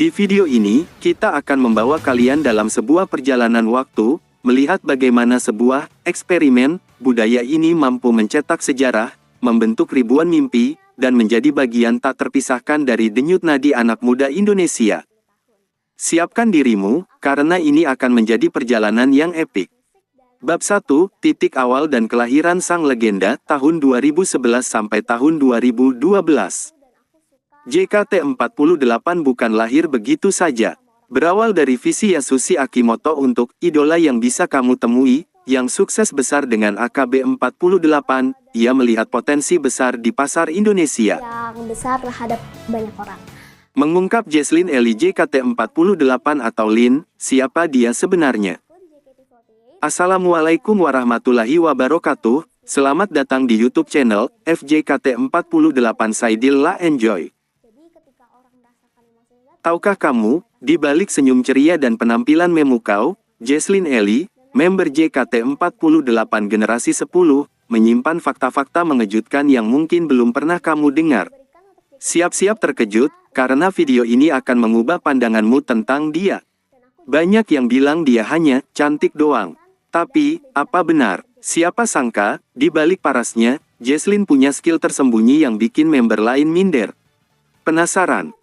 Di video ini, kita akan membawa kalian dalam sebuah perjalanan waktu, melihat bagaimana sebuah eksperimen budaya ini mampu mencetak sejarah, membentuk ribuan mimpi, dan menjadi bagian tak terpisahkan dari denyut nadi anak muda Indonesia. Siapkan dirimu, karena ini akan menjadi perjalanan yang epik. Bab 1, titik awal dan kelahiran sang legenda, tahun 2011 sampai tahun 2012. JKT48 bukan lahir begitu saja. Berawal dari visi Yasushi Akimoto untuk idola yang bisa kamu temui, yang sukses besar dengan AKB48, ia melihat potensi besar di pasar Indonesia. Yang besar terhadap banyak orang. Mengungkap Jesslyn Ellie JKT48 atau Lin, siapa dia sebenarnya? Assalamualaikum warahmatullahi wabarakatuh, selamat datang di YouTube channel FJKT48 Saidil La Enjoy. Tahukah kamu, di balik senyum ceria dan penampilan memukau, Jesslyn Ellie, member JKT48 generasi 10, menyimpan fakta-fakta mengejutkan yang mungkin belum pernah kamu dengar. Siap-siap terkejut, karena video ini akan mengubah pandanganmu tentang dia. Banyak yang bilang dia hanya cantik doang. Tapi, apa benar? Siapa sangka, di balik parasnya, Jesslyn punya skill tersembunyi yang bikin member lain minder. Penasaran?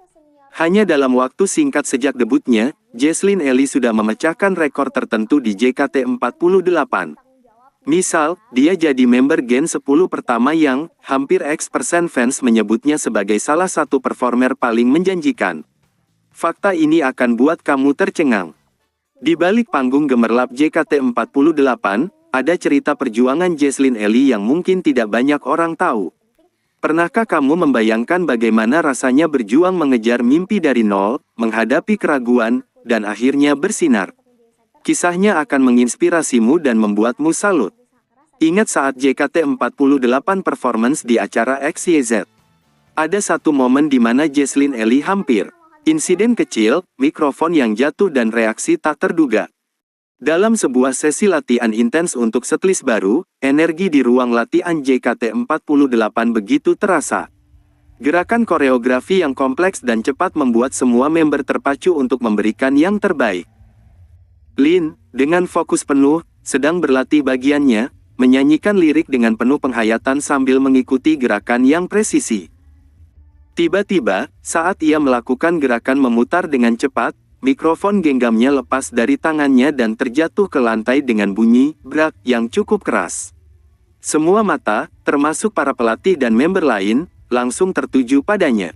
Hanya dalam waktu singkat sejak debutnya, Jesslyn Ellie sudah memecahkan rekor tertentu di JKT48. Misal, dia jadi member Gen 10 pertama yang, hampir X% fans menyebutnya sebagai salah satu performer paling menjanjikan. Fakta ini akan buat kamu tercengang. Di balik panggung gemerlap JKT48, ada cerita perjuangan Jesslyn Ellie yang mungkin tidak banyak orang tahu. Pernahkah kamu membayangkan bagaimana rasanya berjuang mengejar mimpi dari nol, menghadapi keraguan, dan akhirnya bersinar? Kisahnya akan menginspirasimu dan membuatmu salut. Ingat saat JKT48 performance di acara XYZ. Ada satu momen di mana Jesslyn Ellie hampir. Insiden kecil, mikrofon yang jatuh dan reaksi tak terduga. Dalam sebuah sesi latihan intens untuk setlist baru, energi di ruang latihan JKT48 begitu terasa. Gerakan koreografi yang kompleks dan cepat membuat semua member terpacu untuk memberikan yang terbaik. Lin, dengan fokus penuh, sedang berlatih bagiannya, menyanyikan lirik dengan penuh penghayatan sambil mengikuti gerakan yang presisi. Tiba-tiba, saat ia melakukan gerakan memutar dengan cepat, mikrofon genggamnya lepas dari tangannya dan terjatuh ke lantai dengan bunyi brak yang cukup keras. Semua mata, termasuk para pelatih dan member lain, langsung tertuju padanya.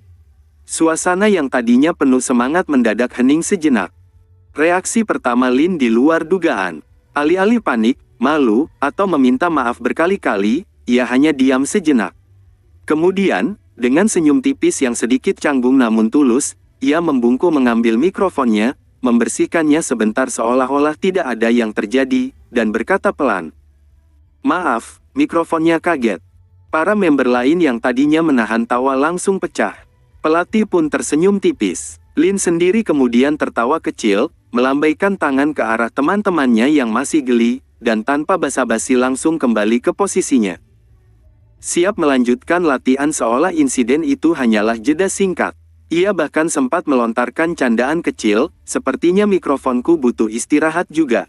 Suasana yang tadinya penuh semangat mendadak hening sejenak. Reaksi pertama Lin di luar dugaan. Alih-alih panik, malu, atau meminta maaf berkali-kali, ia hanya diam sejenak. Kemudian, dengan senyum tipis yang sedikit canggung namun tulus, ia membungkuk mengambil mikrofonnya, membersihkannya sebentar seolah-olah tidak ada yang terjadi, dan berkata pelan. Maaf, mikrofonnya kaget. Para member lain yang tadinya menahan tawa langsung pecah. Pelatih pun tersenyum tipis. Lin sendiri kemudian tertawa kecil, melambaikan tangan ke arah teman-temannya yang masih geli, dan tanpa basa-basi langsung kembali ke posisinya. Siap melanjutkan latihan seolah insiden itu hanyalah jeda singkat. Ia bahkan sempat melontarkan candaan kecil, sepertinya mikrofonku butuh istirahat juga.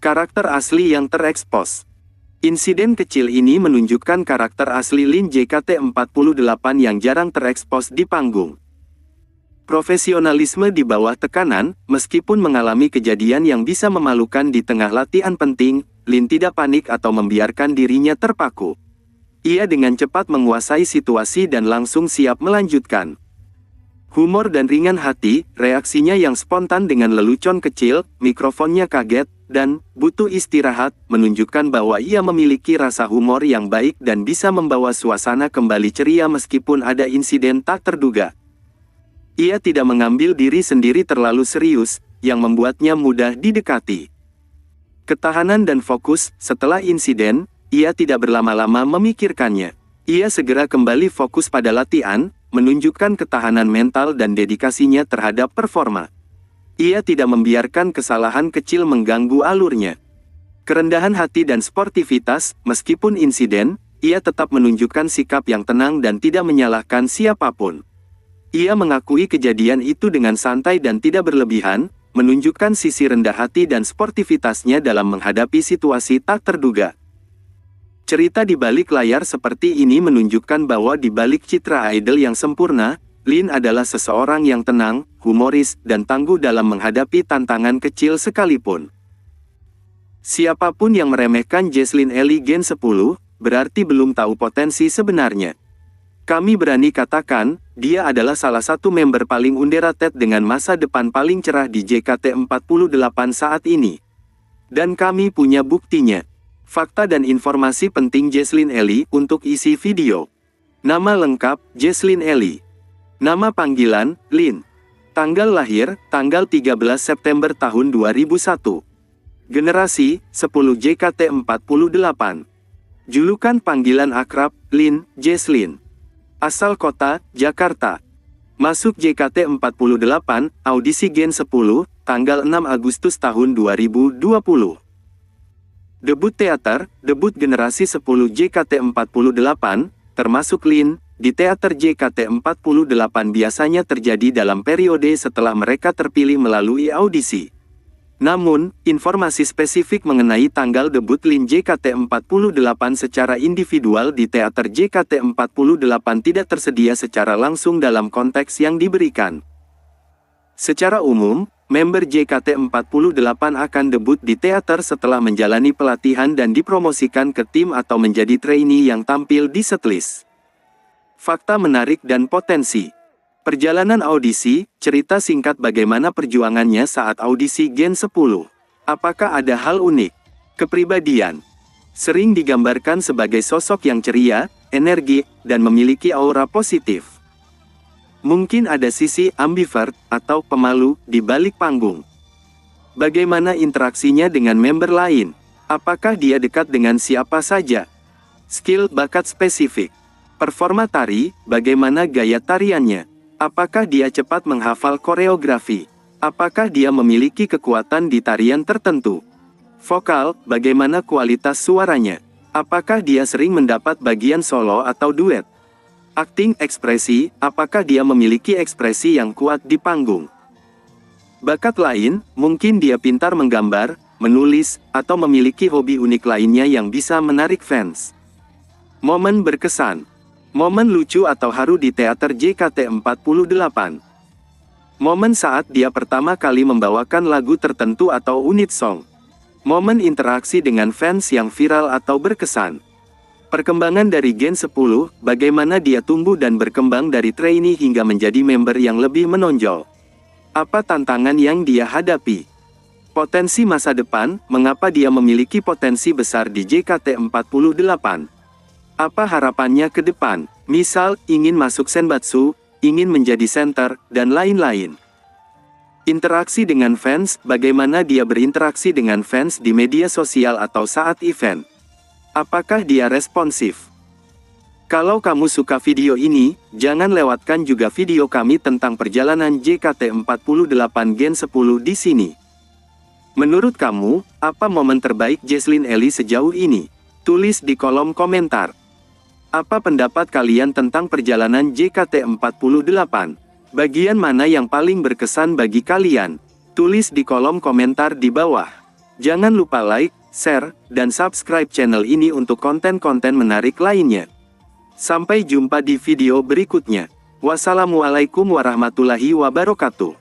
Karakter asli yang terekspos. Insiden kecil ini menunjukkan karakter asli Lin JKT48 yang jarang terekspos di panggung. Profesionalisme di bawah tekanan, meskipun mengalami kejadian yang bisa memalukan di tengah latihan penting, Lin tidak panik atau membiarkan dirinya terpaku. Ia dengan cepat menguasai situasi dan langsung siap melanjutkan. Humor dan ringan hati, reaksinya yang spontan dengan lelucon kecil, mikrofonnya kaget, dan butuh istirahat, menunjukkan bahwa ia memiliki rasa humor yang baik dan bisa membawa suasana kembali ceria meskipun ada insiden tak terduga. Ia tidak mengambil diri sendiri terlalu serius, yang membuatnya mudah didekati. Ketahanan dan fokus, setelah insiden, ia tidak berlama-lama memikirkannya. Ia segera kembali fokus pada latihan, menunjukkan ketahanan mental dan dedikasinya terhadap performa. Ia tidak membiarkan kesalahan kecil mengganggu alurnya. Kerendahan hati dan sportivitas, meskipun insiden, ia tetap menunjukkan sikap yang tenang dan tidak menyalahkan siapapun. Ia mengakui kejadian itu dengan santai dan tidak berlebihan, menunjukkan sisi rendah hati dan sportivitasnya dalam menghadapi situasi tak terduga. Cerita di balik layar seperti ini menunjukkan bahwa di balik citra idol yang sempurna, Lin adalah seseorang yang tenang, humoris, dan tangguh dalam menghadapi tantangan kecil sekalipun. Siapapun yang meremehkan Jesslyn Ellie Gen 10, berarti belum tahu potensi sebenarnya. Kami berani katakan, dia adalah salah satu member paling underrated dengan masa depan paling cerah di JKT48 saat ini. Dan kami punya buktinya. Fakta dan informasi penting Jesslyn Ellie untuk isi video. Nama lengkap, Jesslyn Ellie. Nama panggilan, Lin. Tanggal lahir, tanggal 13 September tahun 2001. Generasi, 10 JKT48. Julukan panggilan akrab, Lin, Jesslyn. Asal kota, Jakarta. Masuk JKT48, audisi Gen 10, tanggal 6 Agustus tahun 2020. Debut teater, debut generasi 10 JKT48, termasuk Lin, di teater JKT48 biasanya terjadi dalam periode setelah mereka terpilih melalui audisi. Namun, informasi spesifik mengenai tanggal debut Lin JKT48 secara individual di teater JKT48 tidak tersedia secara langsung dalam konteks yang diberikan. Secara umum, member JKT48 akan debut di teater setelah menjalani pelatihan dan dipromosikan ke tim atau menjadi trainee yang tampil di setlist. Fakta menarik dan potensi. Perjalanan audisi, cerita singkat bagaimana perjuangannya saat audisi Gen 10. Apakah ada hal unik? Kepribadian. Sering digambarkan sebagai sosok yang ceria, energi, dan memiliki aura positif. Mungkin ada sisi ambivert atau pemalu di balik panggung. Bagaimana interaksinya dengan member lain? Apakah dia dekat dengan siapa saja? Skill bakat spesifik. Performa tari, bagaimana gaya tariannya? Apakah dia cepat menghafal koreografi? Apakah dia memiliki kekuatan di tarian tertentu? Vokal, bagaimana kualitas suaranya? Apakah dia sering mendapat bagian solo atau duet? Akting ekspresi, apakah dia memiliki ekspresi yang kuat di panggung? Bakat lain, mungkin dia pintar menggambar, menulis, atau memiliki hobi unik lainnya yang bisa menarik fans. Momen berkesan. Momen lucu atau haru di teater JKT48. Momen saat dia pertama kali membawakan lagu tertentu atau unit song. Momen interaksi dengan fans yang viral atau berkesan. Perkembangan dari Gen 10, bagaimana dia tumbuh dan berkembang dari trainee hingga menjadi member yang lebih menonjol. Apa tantangan yang dia hadapi? Potensi masa depan, mengapa dia memiliki potensi besar di JKT48? Apa harapannya ke depan? Misal, ingin masuk Senbatsu, ingin menjadi center, dan lain-lain. Interaksi dengan fans, bagaimana dia berinteraksi dengan fans di media sosial atau saat event? Apakah dia responsif? Kalau kamu suka video ini, jangan lewatkan juga video kami tentang perjalanan JKT48 Gen 10 di sini. Menurut kamu, apa momen terbaik Jesslyn Ellie sejauh ini? Tulis di kolom komentar. Apa pendapat kalian tentang perjalanan JKT48? Bagian mana yang paling berkesan bagi kalian? Tulis di kolom komentar di bawah. Jangan lupa like, share, dan subscribe channel ini untuk konten-konten menarik lainnya. Sampai jumpa di video berikutnya. Wassalamualaikum warahmatullahi wabarakatuh.